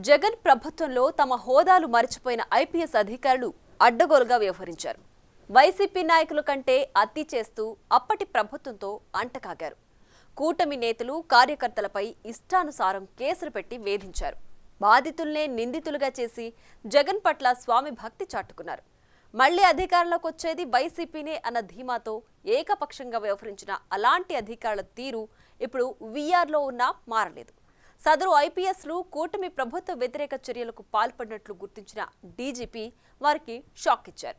జగన్ ప్రభుత్వంలో తమ హోదాలు మరిచిపోయిన ఐపీఎస్ అధికారులు అడ్డగోలుగా వ్యవహరించారు. వైసీపీ నాయకుల కంటే అతి చేస్తూ అప్పటి ప్రభుత్వంతో అంటకాగారు. కూటమి నేతలు కార్యకర్తలపై ఇష్టానుసారం కేసులు పెట్టి వేధించారు. బాధితుల్నే నిందితులుగా చేసి జగన్ పట్ల స్వామి భక్తి చాటుకున్నారు. మళ్లీ అధికారంలోకి వచ్చేది వైసీపీనే అన్న ధీమాతో ఏకపక్షంగా వ్యవహరించిన అలాంటి అధికారుల తీరు ఇప్పుడు వీఆర్లో ఉన్నా మారలేదు. సదరు ఐపీఎస్లు కూటమి ప్రభుత్వ వ్యతిరేక చర్యలకు పాల్పడినట్లు గుర్తించిన డీజీపీ వారికి షాక్ ఇచ్చారు.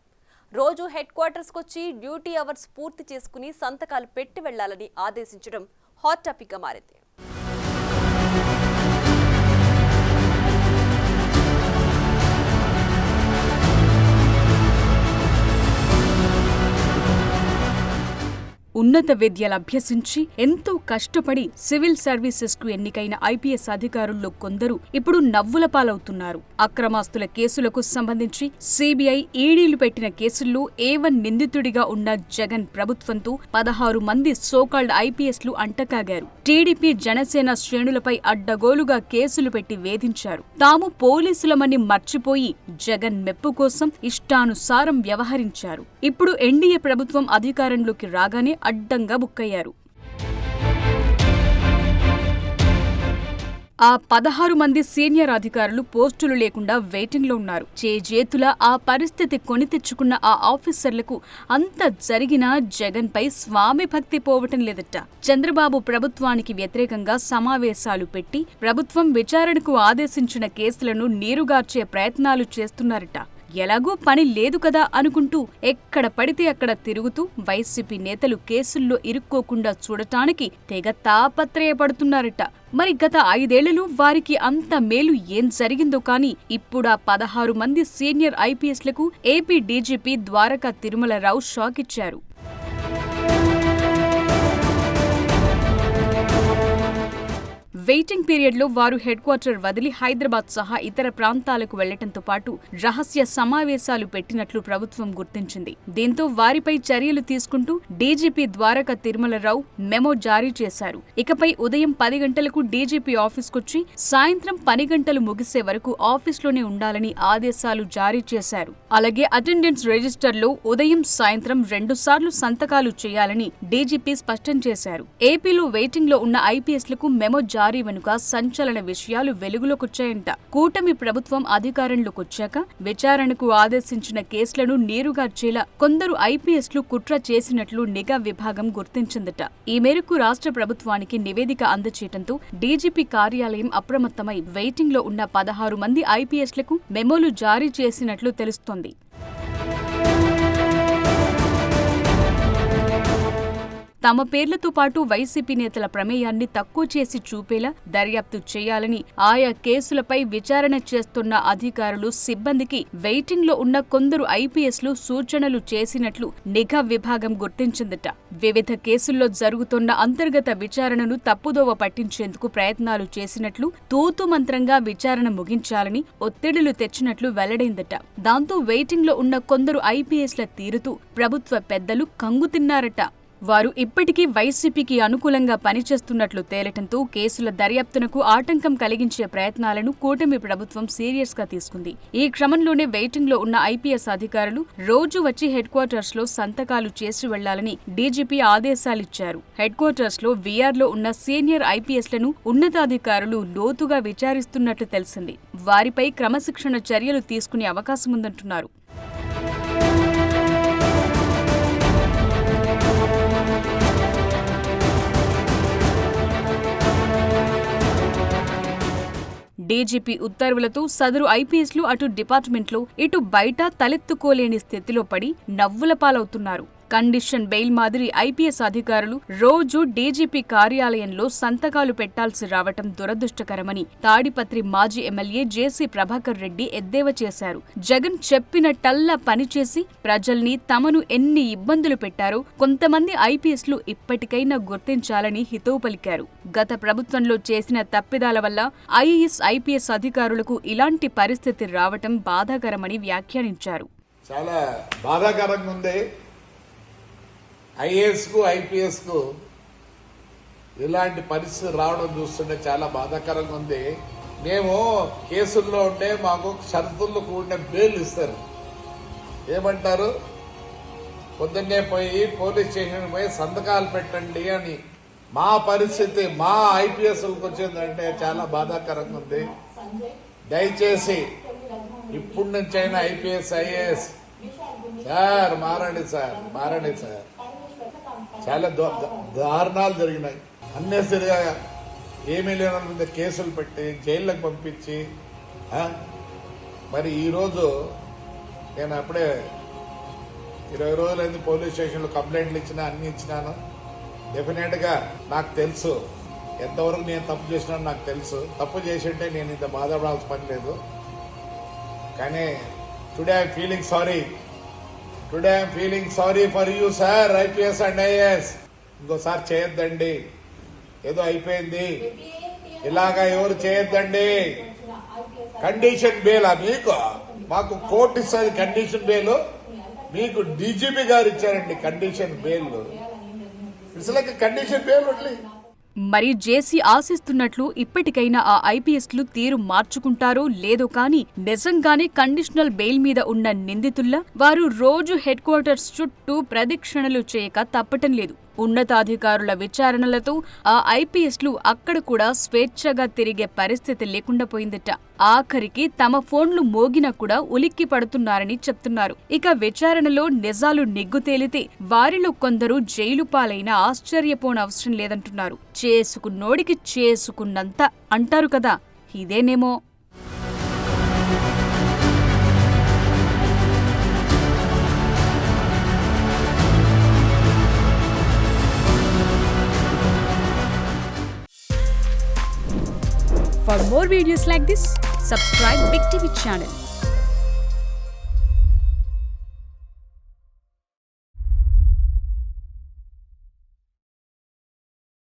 రోజు హెడ్ క్వార్టర్స్కి వచ్చి డ్యూటీ అవర్స్ పూర్తి చేసుకుని సంతకాలు పెట్టి వెళ్లాలని ఆదేశించడం హాట్ టాపిక్గా మారింది. ఉన్నత విద్యలు అభ్యసించి ఎంతో కష్టపడి సివిల్ సర్వీసెస్ కు ఎన్నికైన ఐపీఎస్ అధికారుల్లో కొందరు ఇప్పుడు నవ్వుల పాలవుతున్నారు. అక్రమాస్తుల కేసులకు సంబంధించి సిబిఐ, ఈడీలు పెట్టిన కేసుల్లో A1 నిందితుడిగా ఉన్న జగన్ ప్రభుత్వంతో 16 మంది సోకాల్డ్ ఐపీఎస్లు అంటకాగారు. టీడీపీ, జనసేన శ్రేణులపై అడ్డగోలుగా కేసులు పెట్టి వేధించారు. తాము పోలీసులమని మర్చిపోయి జగన్ మెప్పు కోసం ఇష్టానుసారం వ్యవహరించారు. ఇప్పుడు ఎన్డీఏ ప్రభుత్వం అధికారంలోకి రాగానే అడ్డంగా బుక్కయ్యారు. ఆ 16 మంది సీనియర్ అధికారులు పోస్టులు లేకుండా వెయిటింగ్లో ఉన్నారు. చేజేతుల ఆ పరిస్థితి కొని తెచ్చుకున్న ఆ ఆఫీసర్లకు అంత జరిగినా జగన్పై స్వామి భక్తి పోవటం లేదట. చంద్రబాబు ప్రభుత్వానికి వ్యతిరేకంగా సమావేశాలు పెట్టి ప్రభుత్వం విచారణకు ఆదేశించిన కేసులను నీరుగార్చే ప్రయత్నాలు చేస్తున్నారట. ఎలాగూ పని లేదు కదా అనుకుంటూ ఎక్కడ పడితే అక్కడ తిరుగుతూ వైసీపీ నేతలు కేసుల్లో ఇరుక్కోకుండా చూడటానికి తెగ తాపత్రయపడుతున్నారట. మరి గత 5 ఏళ్లలో వారికి అంత మేలు ఏం జరిగిందో కానీ ఇప్పుడు ఆ 16 మంది సీనియర్ ఐపీఎస్లకు AP DGP Dwaraka Tirumala Rao shock ఇచ్చారు. వెయిటింగ్ పీరియడ్లో వారు హెడ్ క్వార్టర్ వదిలి హైదరాబాద్ సహా ఇతర ప్రాంతాలకు వెళ్లటంతో పాటు రహస్య సమావేశాలు పెట్టినట్లు ప్రభుత్వం గుర్తించింది. దీంతో వారిపై చర్యలు తీసుకుంటూ డీజీపీ ద్వారకా తిరుమలరావు మెమో జారీ చేశారు. ఇకపై ఉదయం 10 గంటలకు డీజీపీ ఆఫీస్కొచ్చి సాయంత్రం 10 గంటలు ముగిసే వరకు ఆఫీస్లోనే ఉండాలని ఆదేశాలు జారీ చేశారు. అలాగే అటెండెన్స్ రిజిస్టర్లో ఉదయం, సాయంత్రం 2 సార్లు సంతకాలు చేయాలని డీజీపీ స్పష్టం చేశారు. ఏపీలో వెయిటింగ్లో ఉన్న ఐపీఎస్లకు మెమో జారీ వెనుక సంచలన విషయాలు వెలుగులోకొచ్చాయంట. కూటమి ప్రభుత్వం అధికారంలోకొచ్చాక విచారణకు ఆదేశించిన కేసులను నీరుగార్చేలా కొందరు ఐపీఎస్లు కుట్ర చేసినట్లు నిఘా విభాగం గుర్తించిందట. ఈ మేరకు రాష్ట్ర ప్రభుత్వానికి నివేదిక అందచేయటంతో డీజీపీ కార్యాలయం అప్రమత్తమై వెయిటింగ్లో ఉన్న 16 మంది ఐపీఎస్లకు మెమోలు జారీ చేసినట్లు తెలుస్తోంది. తమ పేర్లతో పాటు వైసీపీ నేతల ప్రమేయాన్ని తక్కువ చేసి చూపేలా దర్యాప్తు చేయాలని ఆయా కేసులపై విచారణ చేస్తున్న అధికారులు, సిబ్బందికి వెయిటింగ్లో ఉన్న కొందరు ఐపీఎస్లు సూచనలు చేసినట్లు నిఘా విభాగం గుర్తించిందట. వివిధ కేసుల్లో జరుగుతున్న అంతర్గత విచారణను తప్పుదోవ పట్టించేందుకు ప్రయత్నాలు చేసినట్లు, తూతుమంత్రంగా విచారణ ముగించాలని ఒత్తిడులు తెచ్చినట్లు వెల్లడైందట. దాంతో వెయిటింగ్లో ఉన్న కొందరు ఐపీఎస్ల తీరుతూ ప్రభుత్వ పెద్దలు కంగుతిన్నారట. వారు ఇప్పటికీ వైసీపీకి అనుకూలంగా పనిచేస్తున్నట్లు తేలటంతో కేసుల దర్యాప్తునకు ఆటంకం కలిగించే ప్రయత్నాలను కూటమి ప్రభుత్వం సీరియస్ గా తీసుకుంది. ఈ క్రమంలోనే వెయిటింగ్లో ఉన్న ఐపీఎస్ అధికారులు రోజు వచ్చి హెడ్ క్వార్టర్స్ లో సంతకాలు చేసి వెళ్లాలని డీజీపీ ఆదేశాలిచ్చారు. హెడ్ క్వార్టర్స్ లో వీఆర్లో ఉన్న సీనియర్ ఐపీఎస్లను ఉన్నతాధికారులు లోతుగా విచారిస్తున్నట్లు తెలిసింది. వారిపై క్రమశిక్షణ చర్యలు తీసుకునే అవకాశముందంటున్నారు. డీజీపీ ఉత్తర్వులతో సదరు ఐపీఎస్లు అటు డిపార్ట్మెంట్లో ఇటు బయట తలెత్తుకోలేని స్థితిలో పడి నవ్వుల పాలవుతున్నారు. కండిషన్ బెయిల్ మాదిరి ఐపీఎస్ అధికారులు రోజు డీజీపీ కార్యాలయంలో సంతకాలు పెట్టాల్సి రావటం దురదృష్టకరమని తాడిపత్రి మాజీ ఎమ్మెల్యే జేసీ ప్రభాకర్ రెడ్డి ఎద్దేవా చేశారు. జగన్ చెప్పినట్టల్లా పనిచేసి ప్రజల్ని తమను ఎన్ని ఇబ్బందులు పెట్టారో కొంతమంది ఐపీఎస్లు ఇప్పటికైనా గుర్తించాలని హితవు పలికారు. గత ప్రభుత్వంలో చేసిన తప్పిదాల వల్ల ఐఏఎస్, ఐపీఎస్ అధికారులకు ఇలాంటి పరిస్థితి రావటం బాధాకరమని వ్యాఖ్యానించారు. చాలా బాధాకరంగా ఉంది. ఐఏఎస్కు, ఐపీఎస్కు ఇలాంటి పరిస్థితి రావడం చూస్తుంటే చాలా బాధాకరంగా ఉంది. మేము కేసుల్లో ఉంటే మాకు షరతుల్లో కూడిన బెయిల్ ఇస్తారు. ఏమంటారు? పొద్దున్నే పోయి పోలీస్ స్టేషన్ పోయి సంతకాలు పెట్టండి అని. మా పరిస్థితి మా ఐపీఎస్లకు వచ్చిందంటే చాలా బాధాకరంగా ఉంది. దయచేసి ఇప్పుడు నుంచైనా ఐపీఎస్ ఐఏఎస్ సార్ మారండి సార్. చాలా దారుణాలు జరిగినాయి. అన్నెసరిగా ఏమీ లేని వాళ్ళ మీద కేసులు పెట్టి జైళ్ళకు పంపించి మరి ఈరోజు నేను అప్పుడే 20 రోజులైంది పోలీస్ స్టేషన్లో కంప్లైంట్లు ఇచ్చినా అన్ని ఇచ్చినాను. డెఫినెట్గా నాకు తెలుసు ఎంతవరకు నేను తప్పు చేసినాను. నాకు తెలుసు తప్పు చేసి ఉంటే నేను ఇంత బాధపడాల్సిన పని లేదు. కానీ today I'm feeling sorry for you sir IPS and IAS. ఇంకోసారి చేయొద్దండి. ఏదో అయిపోయింది ఇలాగా ఎవరు చేయొద్దండి. కండిషన్ బెయిల్ మీకు మాకు కోర్టు ఇస్తుంది. కండిషన్ బెయిల్ మీకు డీజీపీ గారు ఇచ్చారండి. Condition bail it's like condition bail only. మరి జేసీ ఆశిస్తున్నట్లు ఇప్పటికైనా ఆ ఐపీఎస్లు తీరు మార్చుకుంటారో లేదో కానీ నిజంగానే కండిషనల్ బెయిల్ మీద ఉన్న నిందితుల్లా వారు రోజు హెడ్ క్వార్టర్స్ చుట్టూ ప్రదక్షిణలు చేయక తప్పటం లేదు. ఉన్నతాధికారుల విచారణలతో ఆ ఐపీఎస్లు అక్కడ కూడా స్వేచ్ఛగా తిరిగే పరిస్థితి లేకుండా పోయిందట. ఆఖరికి తమ ఫోన్లు మోగినా కూడా ఉలిక్కి పడుతున్నారని చెప్తున్నారు. ఇక విచారణలో నిజాలు నిగ్గు తేలితే వారిలో కొందరు జైలు పాలైనా ఆశ్చర్యపోనవసరం లేదంటున్నారు. చేసుకున్నోడికి చేసుకున్నంత అంటారు కదా, ఇదేనేమో. For more videos like this, subscribe Big TV channel.